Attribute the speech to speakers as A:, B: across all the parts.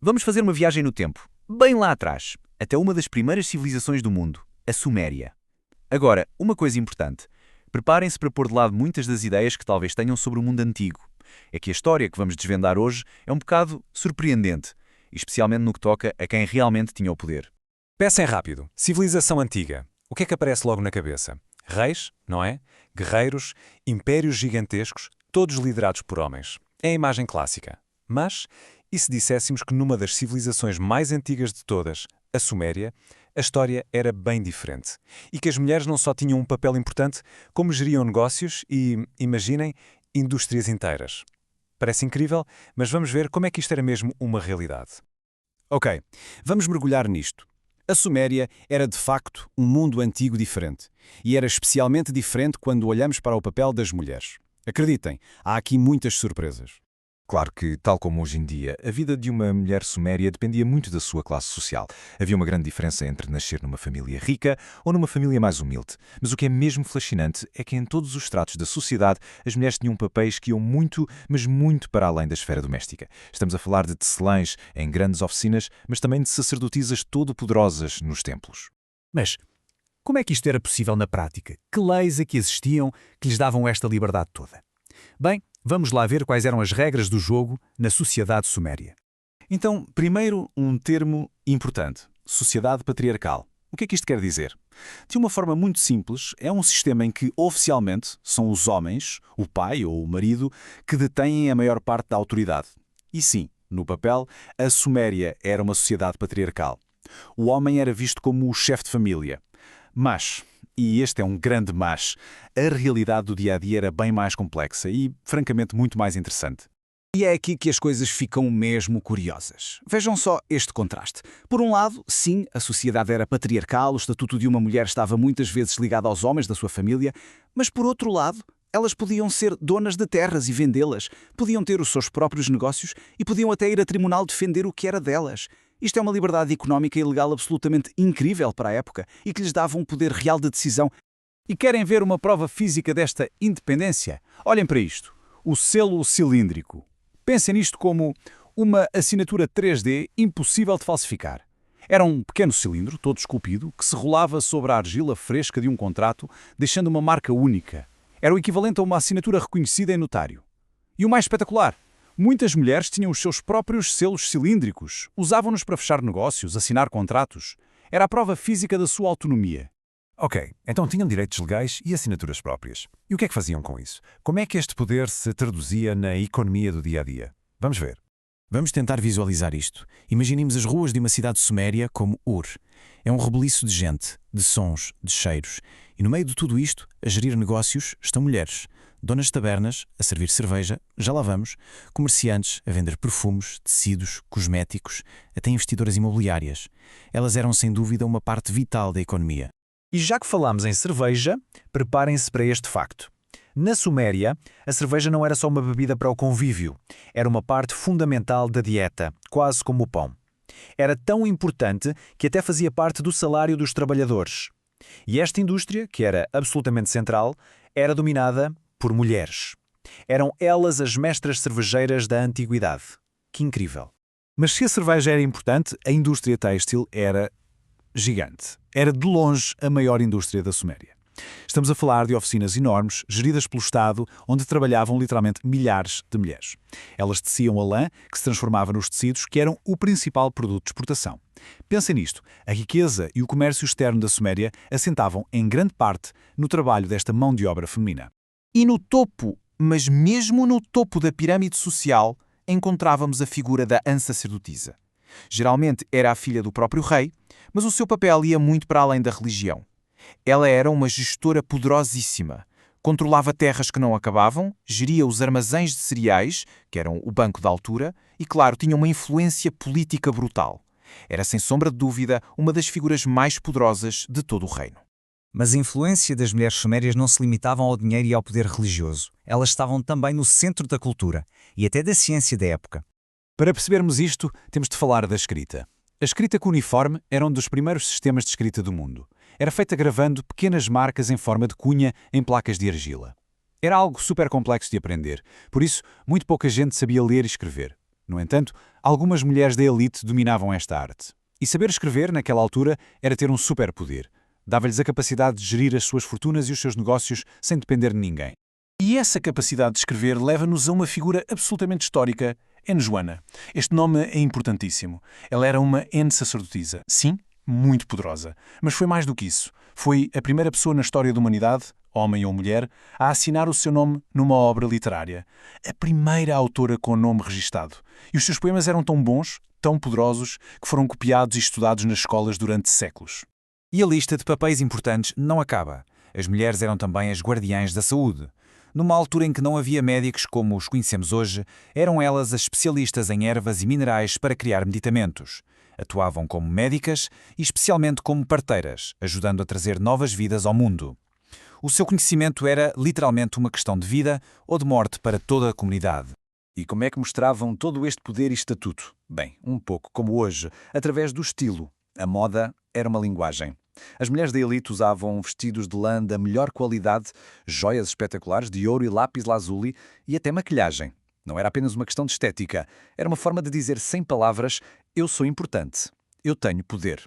A: Vamos fazer uma viagem no tempo, bem lá atrás, até uma das primeiras civilizações do mundo, a Suméria. Agora, uma coisa importante. Preparem-se para pôr de lado muitas das ideias que talvez tenham sobre o mundo antigo. É que a história que vamos desvendar hoje é um bocado surpreendente, especialmente no que toca a quem realmente tinha o poder.
B: Pensem rápido. Civilização antiga. O que é que aparece logo na cabeça? Reis, não é? Guerreiros, impérios gigantescos, todos liderados por homens. É a imagem clássica. Mas, e se disséssemos que numa das civilizações mais antigas de todas, a Suméria, a história era bem diferente. E que as mulheres não só tinham um papel importante, como geriam negócios e, imaginem, indústrias inteiras. Parece incrível, mas vamos ver como é que isto era mesmo uma realidade.
C: Ok, vamos mergulhar nisto. A Suméria era de facto um mundo antigo diferente. E era especialmente diferente quando olhamos para o papel das mulheres. Acreditem, há aqui muitas surpresas.
D: Claro que, tal como hoje em dia, a vida de uma mulher suméria dependia muito da sua classe social. Havia uma grande diferença entre nascer numa família rica ou numa família mais humilde. Mas o que é mesmo fascinante é que em todos os estratos da sociedade as mulheres tinham papéis que iam muito, mas muito para além da esfera doméstica. Estamos a falar de tecelãs em grandes oficinas, mas também de sacerdotisas todo-poderosas nos templos.
E: Mas como é que isto era possível na prática? Que leis é que existiam que lhes davam esta liberdade toda? Bem, vamos lá ver quais eram as regras do jogo na sociedade suméria.
C: Então, primeiro, um termo importante: sociedade patriarcal. O que é que isto quer dizer? De uma forma muito simples, é um sistema em que, oficialmente, são os homens, o pai ou o marido, que detêm a maior parte da autoridade. E sim, no papel, a Suméria era uma sociedade patriarcal. O homem era visto como o chefe de família. Mas, e este é um grande mas, a realidade do dia-a-dia era bem mais complexa e, francamente, muito mais interessante. E é aqui que as coisas ficam mesmo curiosas. Vejam só este contraste. Por um lado, sim, a sociedade era patriarcal, o estatuto de uma mulher estava muitas vezes ligado aos homens da sua família, mas por outro lado, elas podiam ser donas de terras e vendê-las, podiam ter os seus próprios negócios e podiam até ir a tribunal defender o que era delas. Isto é uma liberdade económica e legal absolutamente incrível para a época e que lhes dava um poder real de decisão. E querem ver uma prova física desta independência? Olhem para isto. O selo cilíndrico. Pensem nisto como uma assinatura 3D impossível de falsificar. Era um pequeno cilindro, todo esculpido, que se rolava sobre a argila fresca de um contrato, deixando uma marca única. Era o equivalente a uma assinatura reconhecida em notário. E o mais espetacular, muitas mulheres tinham os seus próprios selos cilíndricos, usavam-nos para fechar negócios, assinar contratos. Era a prova física da sua autonomia.
B: Ok, então tinham direitos legais e assinaturas próprias. E o que é que faziam com isso? Como é que este poder se traduzia na economia do dia-a-dia? Vamos ver.
F: Vamos tentar visualizar isto. Imaginemos as ruas de uma cidade suméria como Ur. É um rebuliço de gente, de sons, de cheiros. E no meio de tudo isto, a gerir negócios, estão mulheres. Donas de tabernas, a servir cerveja, já lá vamos, comerciantes, a vender perfumes, tecidos, cosméticos, até investidoras imobiliárias. Elas eram sem dúvida uma parte vital da economia.
E: E já que falamos em cerveja, preparem-se para este facto. Na Suméria, a cerveja não era só uma bebida para o convívio, era uma parte fundamental da dieta, quase como o pão. Era tão importante que até fazia parte do salário dos trabalhadores. E esta indústria, que era absolutamente central, era dominada por mulheres. Eram elas as mestras cervejeiras da antiguidade. Que incrível!
C: Mas se a cerveja era importante, a indústria têxtil era gigante. Era de longe a maior indústria da Suméria. Estamos a falar de oficinas enormes, geridas pelo Estado, onde trabalhavam literalmente milhares de mulheres. Elas teciam a lã, que se transformava nos tecidos, que eram o principal produto de exportação. Pensem nisto, a riqueza e o comércio externo da Suméria assentavam, em grande parte, no trabalho desta mão de obra feminina.
A: E no topo, mas mesmo no topo da pirâmide social, encontrávamos a figura da sacerdotisa. Geralmente era a filha do próprio rei, mas o seu papel ia muito para além da religião. Ela era uma gestora poderosíssima. Controlava terras que não acabavam, geria os armazéns de cereais, que eram o banco da altura, e, claro, tinha uma influência política brutal. Era, sem sombra de dúvida, uma das figuras mais poderosas de todo o reino.
G: Mas a influência das mulheres sumérias não se limitava ao dinheiro e ao poder religioso. Elas estavam também no centro da cultura e até da ciência da época.
C: Para percebermos isto, temos de falar da escrita. A escrita cuneiforme era um dos primeiros sistemas de escrita do mundo. Era feita gravando pequenas marcas em forma de cunha em placas de argila. Era algo super complexo de aprender, por isso muito pouca gente sabia ler e escrever. No entanto, algumas mulheres da elite dominavam esta arte. E saber escrever, naquela altura, era ter um superpoder. Dava-lhes a capacidade de gerir as suas fortunas e os seus negócios sem depender de ninguém.
H: E essa capacidade de escrever leva-nos a uma figura absolutamente histórica, Enjoana. Este nome é importantíssimo. Ela era uma sacerdotisa. Sim, muito poderosa. Mas foi mais do que isso. Foi a primeira pessoa na história da humanidade, homem ou mulher, a assinar o seu nome numa obra literária. A primeira autora com nome registado. E os seus poemas eram tão bons, tão poderosos, que foram copiados e estudados nas escolas durante séculos.
E: E a lista de papéis importantes não acaba. As mulheres eram também as guardiãs da saúde. Numa altura em que não havia médicos como os conhecemos hoje, eram elas as especialistas em ervas e minerais para criar medicamentos. Atuavam como médicas e especialmente como parteiras, ajudando a trazer novas vidas ao mundo. O seu conhecimento era literalmente uma questão de vida ou de morte para toda a comunidade.
B: E como é que mostravam todo este poder e estatuto? Bem, um pouco como hoje, através do estilo. A moda era uma linguagem. As mulheres da elite usavam vestidos de lã da melhor qualidade, joias espetaculares de ouro e lápis lazuli e até maquilhagem. Não era apenas uma questão de estética, era uma forma de dizer sem palavras: eu sou importante, eu tenho poder.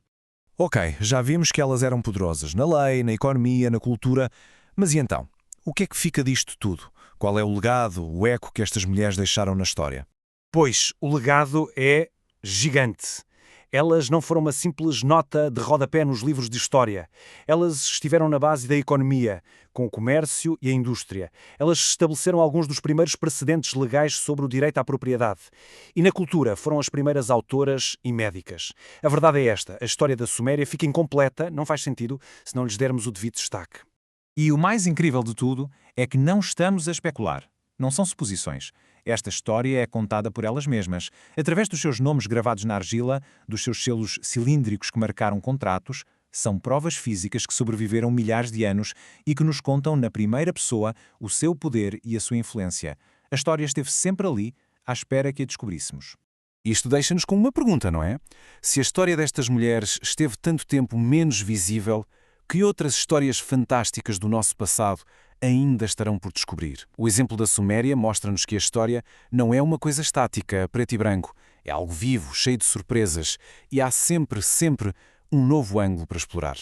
E: Ok, já vimos que elas eram poderosas na lei, na economia, na cultura, mas e então? O que é que fica disto tudo? Qual é o legado, o eco que estas mulheres deixaram na história?
I: Pois, o legado é gigante. Elas não foram uma simples nota de rodapé nos livros de história. Elas estiveram na base da economia, com o comércio e a indústria. Elas estabeleceram alguns dos primeiros precedentes legais sobre o direito à propriedade. E na cultura foram as primeiras autoras e médicas. A verdade é esta: a história da Suméria fica incompleta, não faz sentido, se não lhes dermos o devido destaque.
A: E o mais incrível de tudo é que não estamos a especular. Não são suposições. Esta história é contada por elas mesmas, através dos seus nomes gravados na argila, dos seus selos cilíndricos que marcaram contratos. São provas físicas que sobreviveram milhares de anos e que nos contam na primeira pessoa o seu poder e a sua influência. A história esteve sempre ali, à espera que a descobríssemos.
C: Isto deixa-nos com uma pergunta, não é? Se a história destas mulheres esteve tanto tempo menos visível, que outras histórias fantásticas do nosso passado ainda estarão por descobrir? O exemplo da Suméria mostra-nos que a história não é uma coisa estática, preto e branco. É algo vivo, cheio de surpresas, e há sempre um novo ângulo para explorar.